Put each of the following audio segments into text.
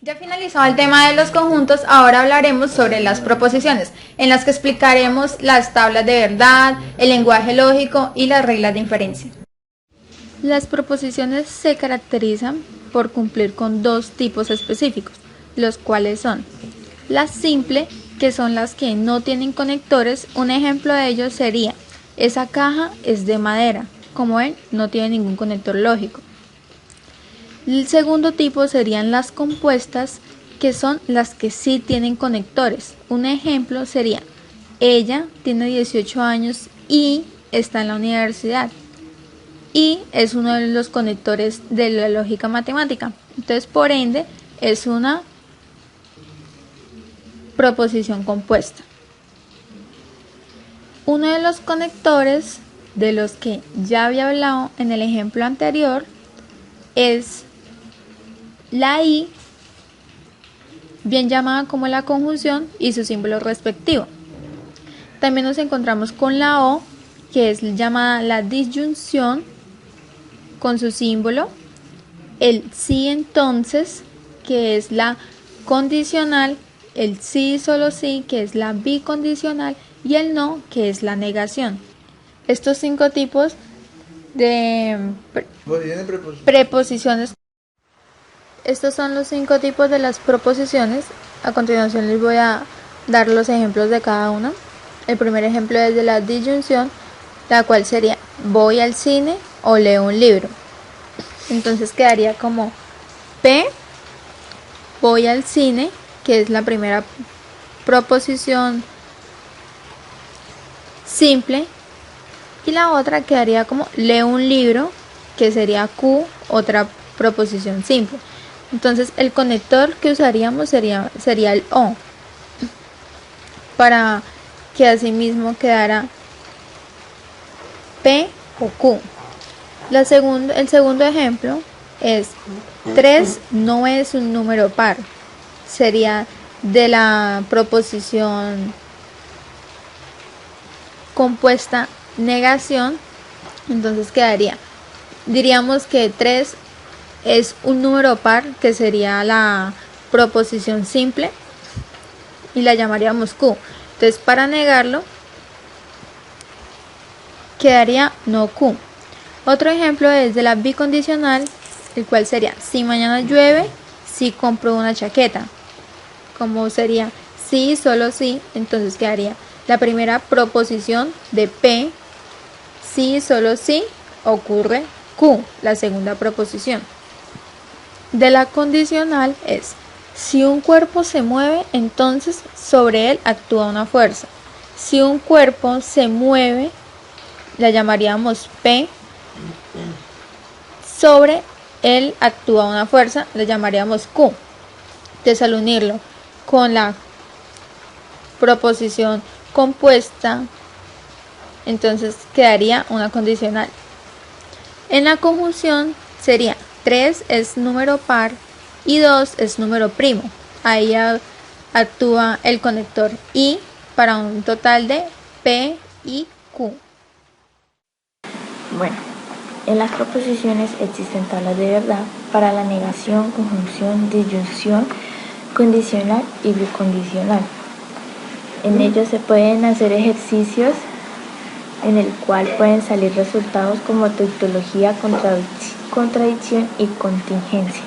Ya finalizado el tema de los conjuntos, ahora hablaremos sobre las proposiciones, en las que explicaremos las tablas de verdad, el lenguaje lógico y las reglas de inferencia. Las proposiciones se caracterizan por cumplir con dos tipos específicos, los cuales son las simples, que son las que no tienen conectores. Un ejemplo de ello sería: esa caja es de madera. Como ven, no tiene ningún conector lógico. El segundo tipo serían las compuestas, que son las que sí tienen conectores. Un ejemplo sería: ella tiene 18 años y está en la universidad. Y es uno de los conectores de la lógica matemática. Entonces, por ende, es una proposición compuesta. Uno de los conectores de los que ya había hablado en el ejemplo anterior es la I, bien llamada como la conjunción, y su símbolo respectivo. También nos encontramos con la O, que es llamada la disyunción, con su símbolo, el sí entonces, que es la condicional, el sí solo sí, que es la bicondicional, y el no, que es la negación. Estos 5 tipos de preposiciones. Estos son los 5 tipos de las proposiciones. A continuación les voy a dar los ejemplos de cada una. El primer ejemplo es de la disyunción, la cual sería: voy al cine o leo un libro. Entonces quedaría como P, voy al cine, que es la primera proposición simple, y la otra quedaría como leo un libro, que sería Q, otra proposición simple. Entonces el conector que usaríamos sería el O, para que asimismo quedara P o Q. El segundo ejemplo es: 3 no es un número par. Sería de la proposición compuesta negación. Entonces diríamos que 3 es un número par, que sería la proposición simple, y la llamaríamos Q. Entonces, para negarlo, quedaría no Q. Otro ejemplo es de la bicondicional, el cual sería: si mañana llueve, sí compro una chaqueta. Como sería sí, solo sí, entonces quedaría la primera proposición de P, sí, solo sí, ocurre Q, la segunda proposición. De la condicional es: si un cuerpo se mueve, entonces sobre él actúa una fuerza. Si un cuerpo se mueve, la llamaríamos P. Sobre él actúa una fuerza, la llamaríamos Q. Entonces, al unirlo con la proposición compuesta, entonces quedaría una condicional. En la conjunción sería: 3 es número par y 2 es número primo. Ahí actúa el conector I, para un total de P y Q. Bueno, en las proposiciones existen tablas de verdad para la negación, conjunción, disyunción, condicional y bicondicional. En ellos se pueden hacer ejercicios en el cual pueden salir resultados como tautología, contradicción y contingencia.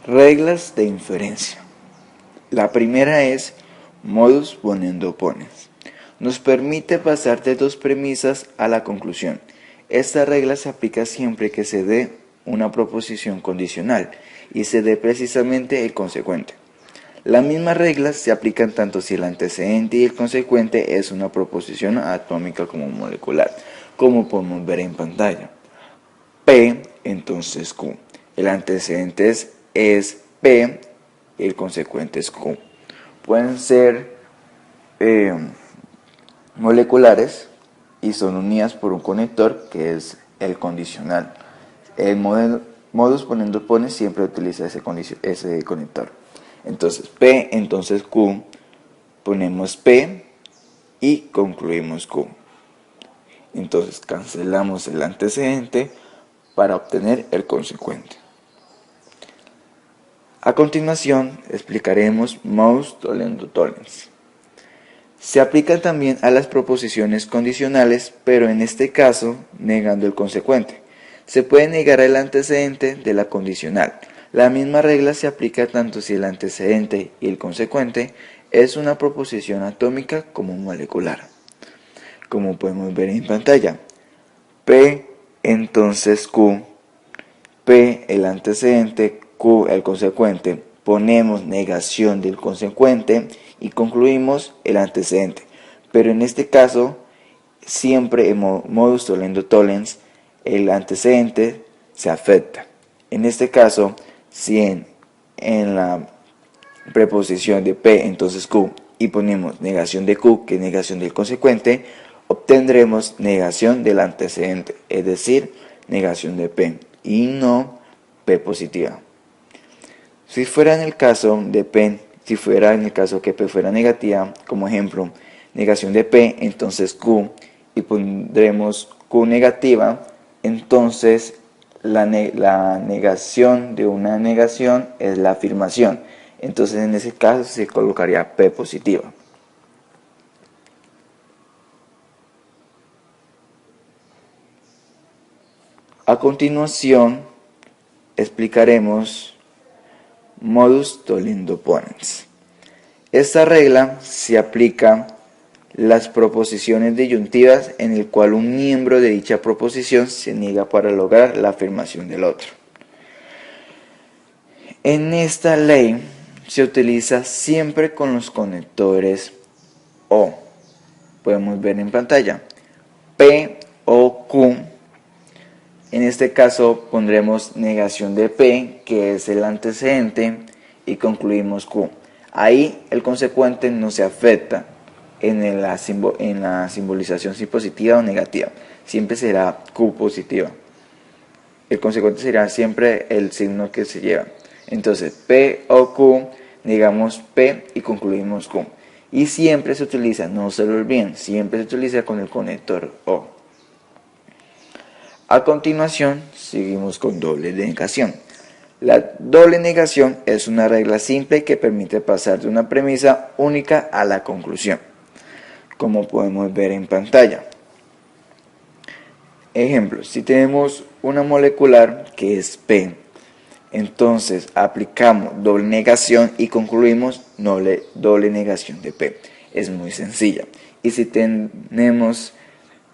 Reglas de inferencia. La primera es modus ponendo pones. Nos permite pasar de dos premisas a la conclusión. Esta regla se aplica siempre que se dé una proposición condicional y se dé precisamente el consecuente. Las mismas reglas se aplican tanto si el antecedente y el consecuente es una proposición atómica como molecular, como podemos ver en pantalla. P, entonces Q. El antecedente es P, el consecuente es Q. Pueden ser moleculares y son unidas por un conector que es el condicional. El modus ponendo pone siempre utiliza ese conector. Entonces P, entonces Q, ponemos P y concluimos Q. Entonces cancelamos el antecedente, para obtener el consecuente. A continuación explicaremos modus tollendo tollens. Se aplican también a las proposiciones condicionales, pero en este caso negando el consecuente. Se puede negar el antecedente de la condicional. La misma regla se aplica tanto si el antecedente y el consecuente es una proposición atómica como molecular. Como podemos ver en pantalla, P entonces Q, P el antecedente, Q el consecuente, ponemos negación del consecuente y concluimos el antecedente. Pero en este caso, siempre en modus tollendo tollens, el antecedente se afecta. En este caso, si en la preposición de P entonces Q y ponemos negación de Q, que es negación del consecuente, obtendremos negación del antecedente, es decir, negación de P y no P positiva. Si fuera en el caso de P, si fuera en el caso que P fuera negativa, como ejemplo, negación de P, entonces Q, y pondremos Q negativa, entonces la negación de una negación es la afirmación. Entonces en ese caso se colocaría P positiva. A continuación explicaremos modus tollendo ponens. Esta regla se aplica las proposiciones disyuntivas en el cual un miembro de dicha proposición se niega para lograr la afirmación del otro. En esta ley se utiliza siempre con los conectores O. Podemos ver en pantalla P o Q. En este caso pondremos negación de P, que es el antecedente, y concluimos Q. Ahí el consecuente no se afecta en la simbolización si positiva o negativa. Siempre será Q positiva. El consecuente será siempre el signo que se lleva. Entonces P o Q, negamos P y concluimos Q. Y siempre se utiliza, no se lo olviden, siempre se utiliza con el conector O. A continuación, seguimos con doble negación. La doble negación es una regla simple que permite pasar de una premisa única a la conclusión, como podemos ver en pantalla. Ejemplo, si tenemos una molecular que es P, entonces aplicamos doble negación y concluimos doble negación de P. Es muy sencilla. Y si tenemos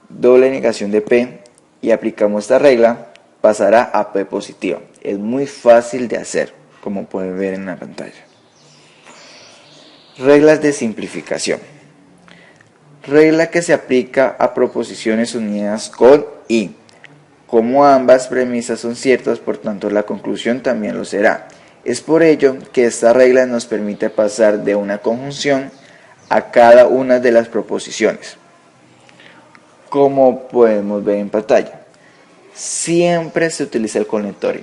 doble negación de P y aplicamos esta regla, pasará a P positiva. Es muy fácil de hacer, como pueden ver en la pantalla. Reglas de simplificación. Regla que se aplica a proposiciones unidas con y. Como ambas premisas son ciertas, por tanto la conclusión también lo será. Es por ello que esta regla nos permite pasar de una conjunción a cada una de las proposiciones. Como podemos ver en pantalla, siempre se utiliza el conectorio.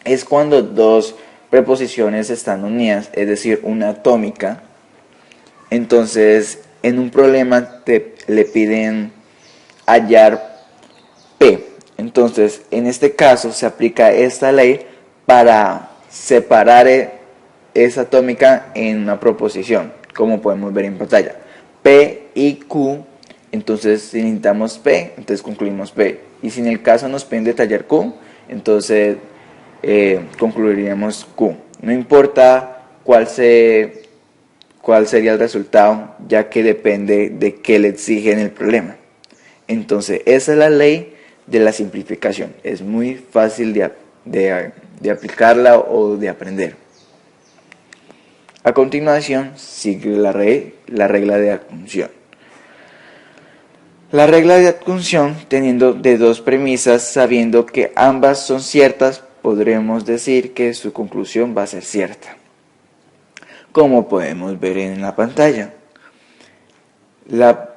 Es cuando dos preposiciones están unidas, es decir, una atómica. Entonces, en un problema le piden hallar P. Entonces, en este caso se aplica esta ley para separar esa atómica en una proposición, como podemos ver en pantalla. P y Q. Entonces, si necesitamos P, entonces concluimos P. Y si en el caso nos piden detallar Q, entonces concluiríamos Q. No importa cuál sería el resultado, ya que depende de qué le exigen el problema. Entonces, esa es la ley de la simplificación. Es muy fácil de aplicarla o de aprender. A continuación, sigue la regla de adjunción. La regla de adjunción, teniendo de dos premisas, sabiendo que ambas son ciertas, podremos decir que su conclusión va a ser cierta. Como podemos ver en la pantalla, la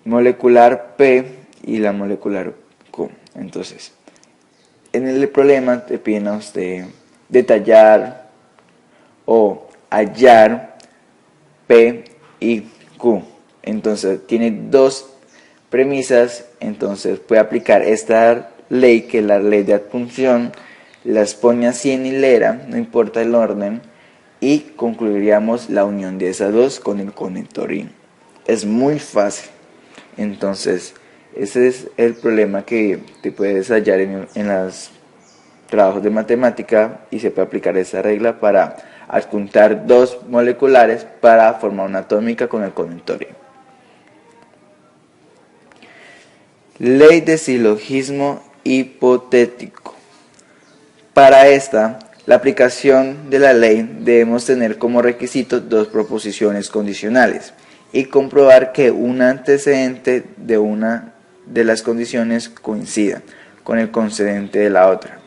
molecular P y la molecular Q. Entonces, en el problema te piden a usted detallar o hallar P y Q. Entonces tiene dos premisas, entonces puede aplicar esta ley, que es la ley de adpunción, las pone así en hilera, no importa el orden, y concluiríamos la unión de esas dos con el conector Y. Es muy fácil. Entonces, ese es el problema que te puedes hallar en los trabajos de matemática, y se puede aplicar esa regla para adjuntar dos moleculares para formar una atómica con el conector Y. Ley de silogismo hipotético. Para esta, la aplicación de la ley debemos tener como requisito dos proposiciones condicionales y comprobar que un antecedente de una de las condiciones coincida con el concedente de la otra,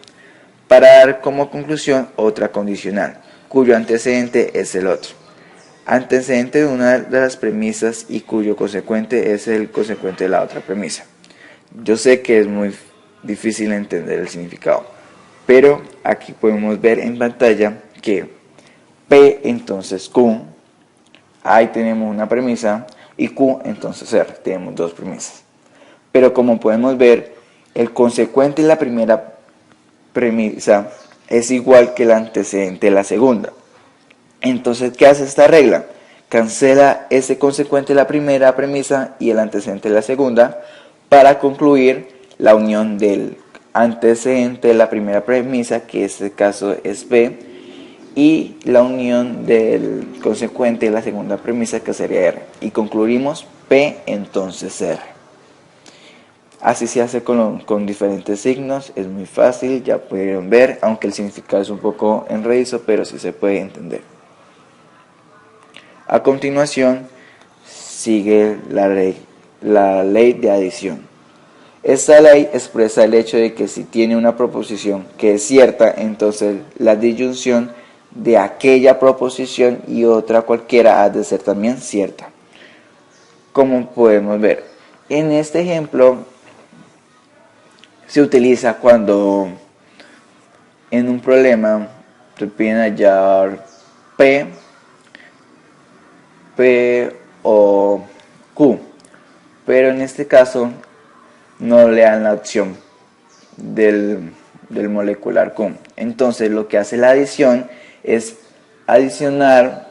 para dar como conclusión otra condicional, cuyo antecedente es el otro. Antecedente de una de las premisas y cuyo consecuente es el consecuente de la otra premisa. Yo sé que es muy difícil entender el significado, pero aquí podemos ver en pantalla que P entonces Q, ahí tenemos una premisa, y Q entonces R, tenemos dos premisas. Pero como podemos ver, el consecuente de la primera premisa es igual que el antecedente de la segunda. Entonces, ¿qué hace esta regla? Cancela ese consecuente de la primera premisa y el antecedente de la segunda, para concluir la unión del antecedente de la primera premisa, que en este caso es P, y la unión del consecuente de la segunda premisa, que sería R, y concluimos P entonces R. Así se hace con diferentes signos, es muy fácil, ya pudieron ver, aunque el significado es un poco enredizo, pero sí se puede entender. A continuación sigue la ley de adición. Esta ley expresa el hecho de que si tiene una proposición que es cierta, entonces la disyunción de aquella proposición y otra cualquiera ha de ser también cierta. Como podemos ver, en este ejemplo se utiliza cuando en un problema te piden hallar P o Q, pero en este caso no le dan la opción del molecular Q. Entonces lo que hace la adición es adicionar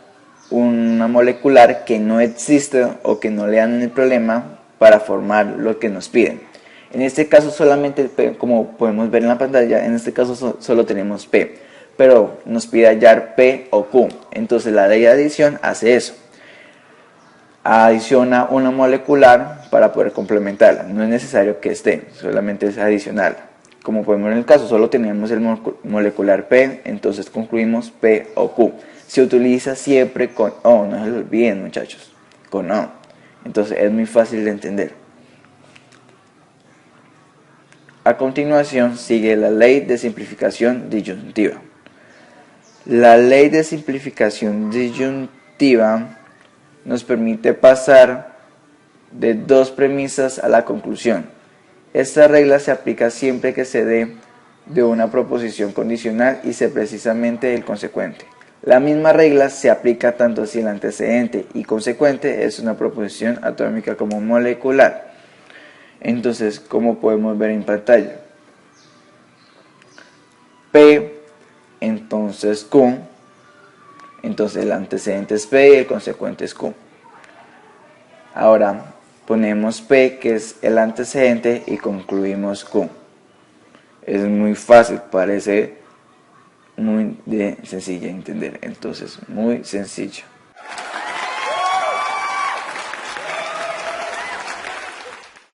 una molecular que no existe o que no le dan en el problema para formar lo que nos piden. En este caso solamente P, como podemos ver en la pantalla, en este caso solo tenemos P, pero nos pide hallar P o Q. Entonces la ley de adición hace eso. Adiciona una molecular para poder complementarla. No es necesario que esté, solamente es adicional. Como podemos ver en el caso, solo tenemos el molecular P, entonces concluimos P o Q. Se utiliza siempre con O, no se lo olviden muchachos, con O. Entonces es muy fácil de entender. A continuación sigue la ley de simplificación disyuntiva. La ley de simplificación disyuntiva nos permite pasar de dos premisas a la conclusión. Esta regla se aplica siempre que se dé de una proposición condicional y se precisamente el consecuente. La misma regla se aplica tanto si el antecedente y consecuente es una proposición atómica como molecular. Entonces, como podemos ver en pantalla, P, entonces Q, entonces el antecedente es P y el consecuente es Q. Ahora ponemos P, que es el antecedente, y concluimos Q. Es muy fácil, parece muy sencilla de entender, entonces muy sencillo.